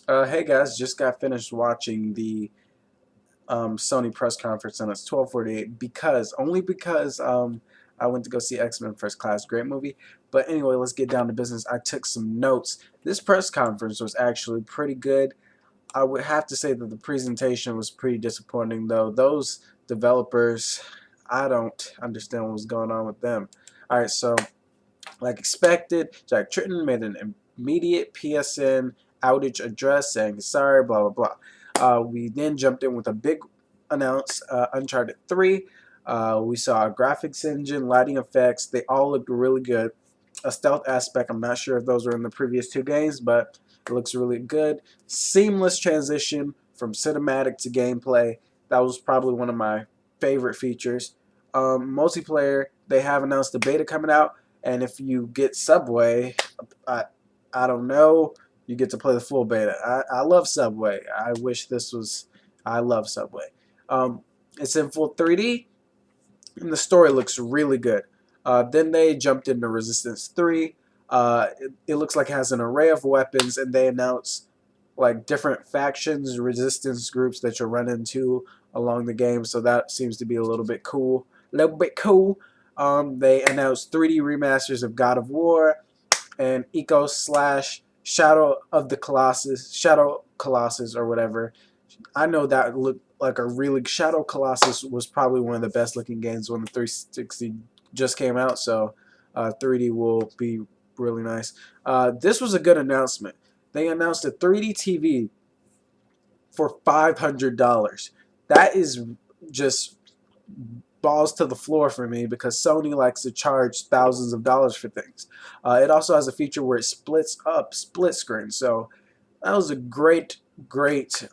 Hey guys, just got finished watching the Sony press conference and it's 12:48 only because I went to go see X-Men First Class. Great movie. But anyway, let's get down to business. I took some notes. This press conference was actually pretty good. I would have to say that the presentation was pretty disappointing though. Those developers, I don't understand what was going on with them. Alright, so like expected, Jack Tritton made an immediate PSN outage address saying sorry, blah, blah, blah. We then jumped in with a big announce, Uncharted 3. We saw a graphics engine, lighting effects. They all looked really good. A stealth aspect, I'm not sure if those were in the previous two games, but it looks really good. Seamless transition from cinematic to gameplay. That was probably one of my favorite features. Multiplayer, they have announced the beta coming out, and if you get Subway, I, I don't know, you get to play the full beta. I love Subway. I wish this was, I love Subway. It's in full 3D, and the story looks really good. Then they jumped into Resistance 3. It looks like it has an array of weapons, and they announced like different factions, resistance groups that you'll run into along the game. So that seems to be a little bit cool. A little bit cool. They announced 3D remasters of God of War and Eco slash Shadow of the Colossus, Shadow Colossus or whatever. I know that looked like a really Shadow Colossus was probably one of the best looking games when the 360 just came out. So 3D will be really nice. This was a good announcement. They announced a 3D TV for $500. That is just balls to the floor for me because Sony likes to charge thousands of dollars for things. It also has a feature where it splits up, split screen. So that was a great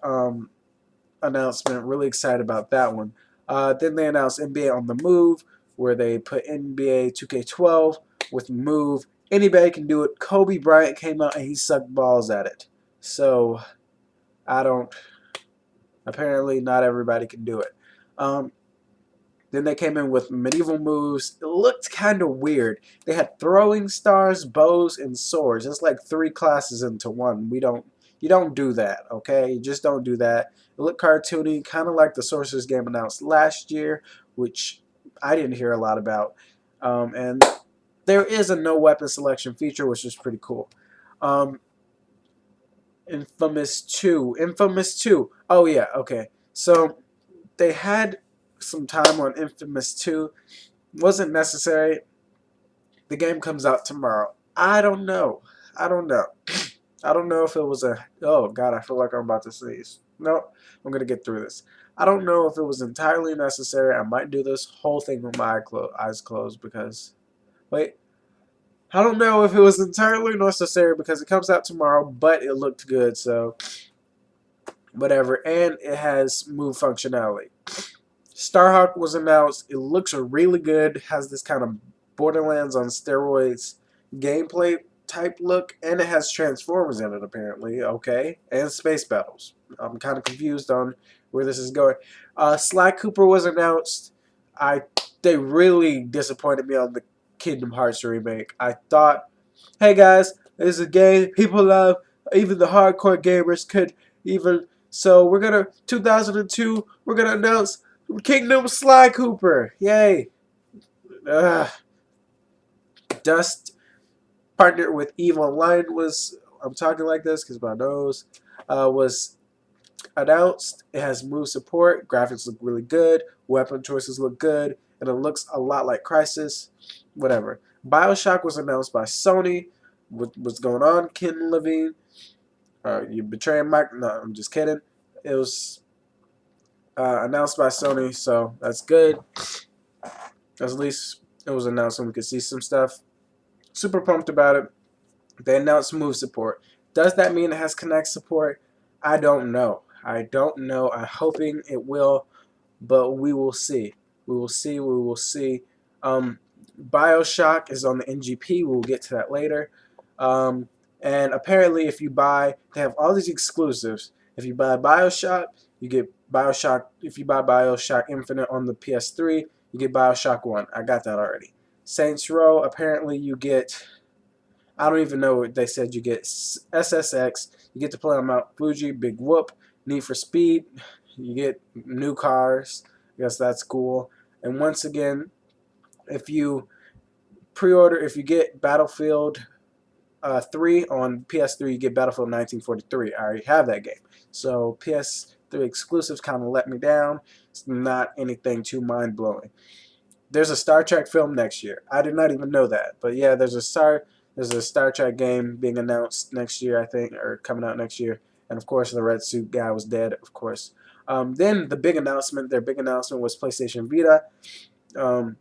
announcement. Really excited about that one. Then they announced NBA on the Move, where they put NBA 2K12 with Move. Anybody can do it. Kobe Bryant came out and he sucked balls at it. So I don't. Apparently, not everybody can do it. Then they came in with medieval moves. It looked kind of weird. They had throwing stars, bows, and swords. It's like three classes into one. You don't do that, okay? You just don't do that. It looked cartoony, kind of like the Sorcerer's game announced last year, which I didn't hear a lot about. And there is a no weapon selection feature, which is pretty cool. Um, Infamous 2. Infamous 2. Oh, yeah, okay. So they had some time on Infamous 2. Wasn't necessary. The game comes out tomorrow. I don't know. I don't know. I don't know if it was a... Oh, God, I feel like I'm about to sneeze. No, I'm going to get through this. I don't know if it was entirely necessary. I might do this whole thing with my eyes closed because... Wait. I don't know if it was entirely necessary because it comes out tomorrow, but it looked good, so whatever. And it has move functionality. Starhawk was announced. It looks really good. Has this kind of Borderlands on steroids gameplay type look, and it has Transformers in it apparently. Okay, and space battles. I'm kind of confused on where this is going. Sly Cooper was announced. They really disappointed me on the Kingdom Hearts remake. I thought, hey guys, this is a game people love. Even the hardcore gamers could even. So we're gonna 2002. We're gonna announce Kingdom Sly Cooper. Yay! Ugh. Dust partnered with EVE Online was. I'm talking like this because my nose was announced. It has move support. Graphics look really good. Weapon choices look good, and it looks a lot like Crysis. Whatever. BioShock was announced by Sony. What's going on, Ken Levine? You betraying Mike? No, I'm just kidding. It was announced by Sony, so that's good. At least it was announced and we could see some stuff. Super pumped about it. They announced move support. Does that mean it has Kinect support? I don't know. I don't know. I'm hoping it will, but we will see. We will see. We will see. BioShock is on the NGP. We'll get to that later. And apparently, if you buy, they have all these exclusives. If you buy BioShock, you get BioShock. If you buy BioShock Infinite on the PS3, you get BioShock 1. I got that already. Saints Row, apparently you get... I don't even know what they said. You get SSX, you get to play on Mount Fuji, Big Whoop, Need for Speed, you get new cars. I guess that's cool. And once again, if you pre-order, if you get Battlefield 3 on PS3, you get Battlefield 1943. I already have that game. So PS3 exclusives kind of let me down. It's not anything too mind-blowing. There's a Star Trek film next year. I did not even know that. But yeah, there's a Star Trek game being announced next year, I think, or coming out next year. And of course, the red suit guy was dead, of course. Then the big announcement, their big announcement was PlayStation Vita. Um,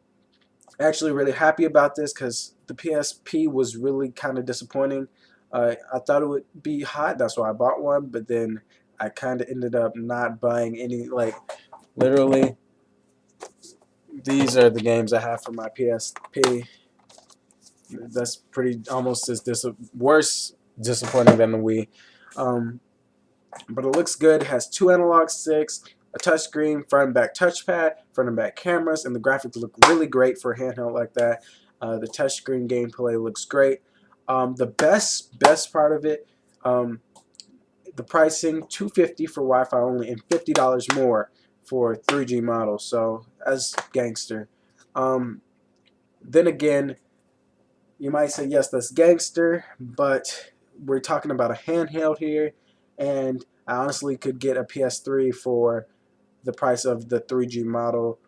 Actually really happy about this because the PSP was really kind of disappointing. I thought it would be hot, that's why I bought one, but then I kind of ended up not buying any. Like, literally, these are the games I have for my PSP. That's pretty almost as worse disappointing than the Wii. Um, but it looks good. It has 2 analog sticks, a touchscreen, front and back touchpad, front and back cameras, and the graphics look really great for a handheld like that. The touchscreen gameplay looks great. The best part of it, the pricing, $250 for Wi-Fi only, and $50 more for 3G models. So as gangster. Then again, you might say, yes, that's gangster, but we're talking about a handheld here, and I honestly could get a PS3 for the price of the 3G model,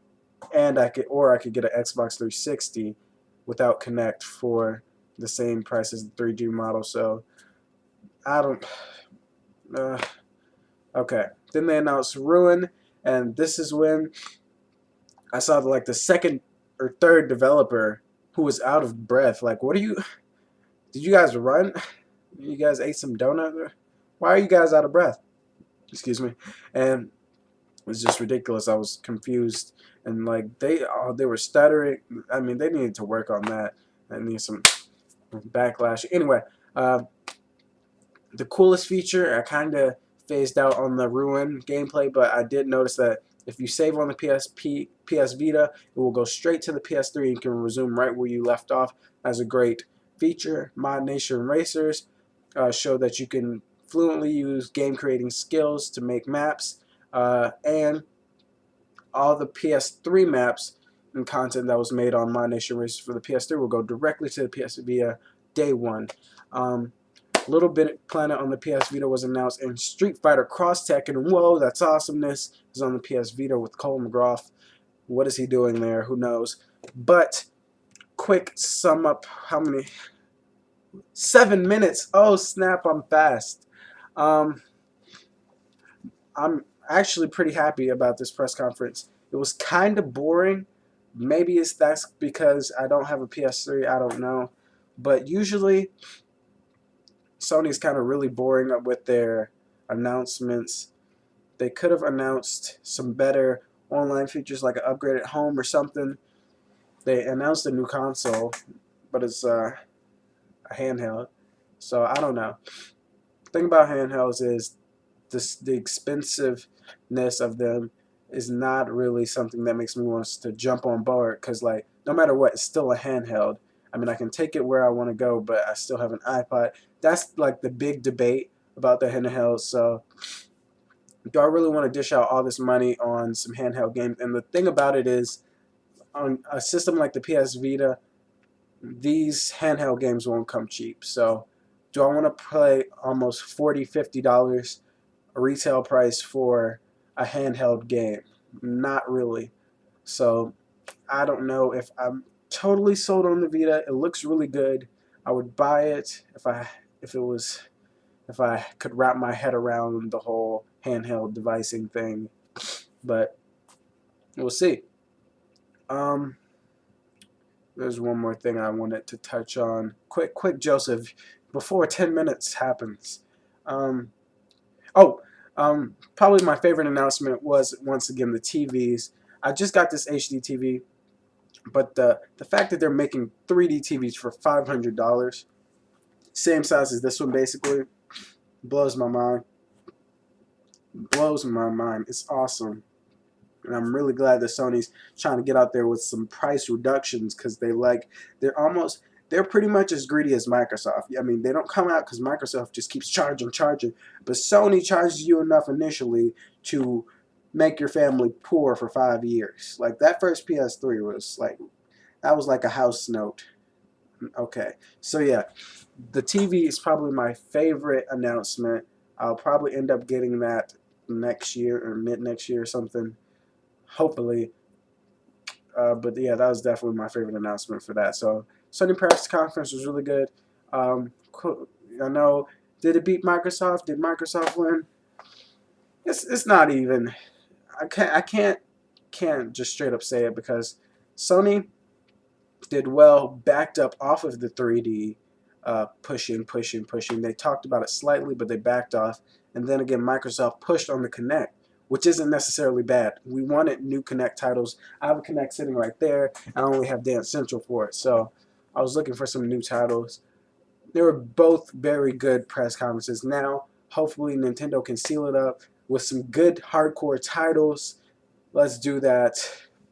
and I could get an Xbox 360 without Connect for the same price as the 3G model. So I don't. Okay. Then they announced Ruin, and this is when I saw like the second or third developer who was out of breath. Like, what are you? Did you guys run? You guys ate some donut? Why are you guys out of breath? Excuse me. And it was just ridiculous. I was confused, and like they were stuttering. I mean, they needed to work on that. I need some backlash. Anyway, the coolest feature, I kind of phased out on the Ruin gameplay, but I did notice that if you save on the PS Vita, it will go straight to the PS3 and you can resume right where you left off. That's a great feature. Mod Nation Racers show that you can fluently use game creating skills to make maps, and all the PS3 maps and content that was made on Mod Nation Racers for the PS3 will go directly to the PS Vita day one. Little Bit Planet on the PS Vita was announced, and Street Fighter Cross Tekken, whoa, that's awesomeness, is on the PS Vita with Cole McGrath. What is he doing there? Who knows? But quick sum up, how many? 7 minutes. Oh snap, I'm fast. I'm actually pretty happy about this press conference. It was kind of boring. Maybe that's because I don't have a PS3. I don't know. But usually Sony's kind of really boring with their announcements. They could have announced some better online features like an upgraded home or something. They announced a new console, but it's a handheld. So I don't know. The thing about handhelds is the expensiveness of them is not really something that makes me want to jump on board, because like no matter what, it's still a handheld. I mean, I can take it where I want to go, but I still have an iPod. That's like the big debate about the handhelds. So do I really want to dish out all this money on some handheld games? And the thing about it is, on a system like the PS Vita, these handheld games won't come cheap. So do I want to pay almost $40, $50 a retail price for a handheld game? Not really. So I don't know if I'm totally sold on the Vita. It looks really good. I would buy it if I could wrap my head around the whole handheld devicing thing. But we'll see. There's one more thing I wanted to touch on. Quick, Joseph, before 10 minutes happens. Probably my favorite announcement was, once again, the TVs. I just got this HD TV, but the fact that they're making 3D TVs for $500, same size as this one basically, blows my mind. Blows my mind. It's awesome. And I'm really glad that Sony's trying to get out there with some price reductions, because they they're pretty much as greedy as Microsoft. I mean, they don't come out because Microsoft just keeps charging, but Sony charges you enough initially to make your family poor for 5 years. Like that first PS3 was like, that was like a house note. Okay, so yeah, the TV is probably my favorite announcement. I'll probably end up getting that next year or mid next year or something, hopefully. But yeah, that was definitely my favorite announcement for that. So Sony press conference was really good. I know. Did it beat Microsoft? Did Microsoft win? It's not even. I can't just straight up say it because Sony did well, backed up off of the 3D, pushing. They talked about it slightly, but they backed off. And then again, Microsoft pushed on the Kinect, which isn't necessarily bad. We wanted new Kinect titles. I have a Kinect sitting right there. I only have Dance Central for it, so I was looking for some new titles. They were both very good press conferences. Now, hopefully, Nintendo can seal it up with some good hardcore titles. Let's do that.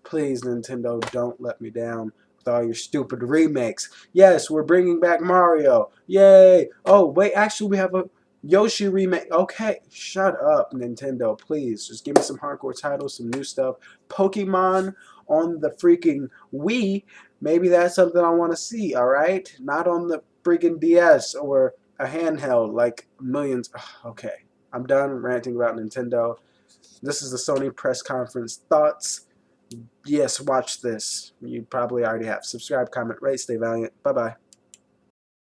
Please, Nintendo, don't let me down with all your stupid remakes. Yes, we're bringing back Mario. Yay! Oh, wait, actually, we have a Yoshi remake. Okay, shut up, Nintendo, please. Just give me some hardcore titles, some new stuff. Pokemon on the freaking Wii. Maybe that's something I want to see, alright? Not on the freaking DS or a handheld like millions. Ugh, okay, I'm done ranting about Nintendo. This is the Sony press conference thoughts. Yes, watch this. You probably already have. Subscribe, comment, rate, stay valiant. Bye-bye.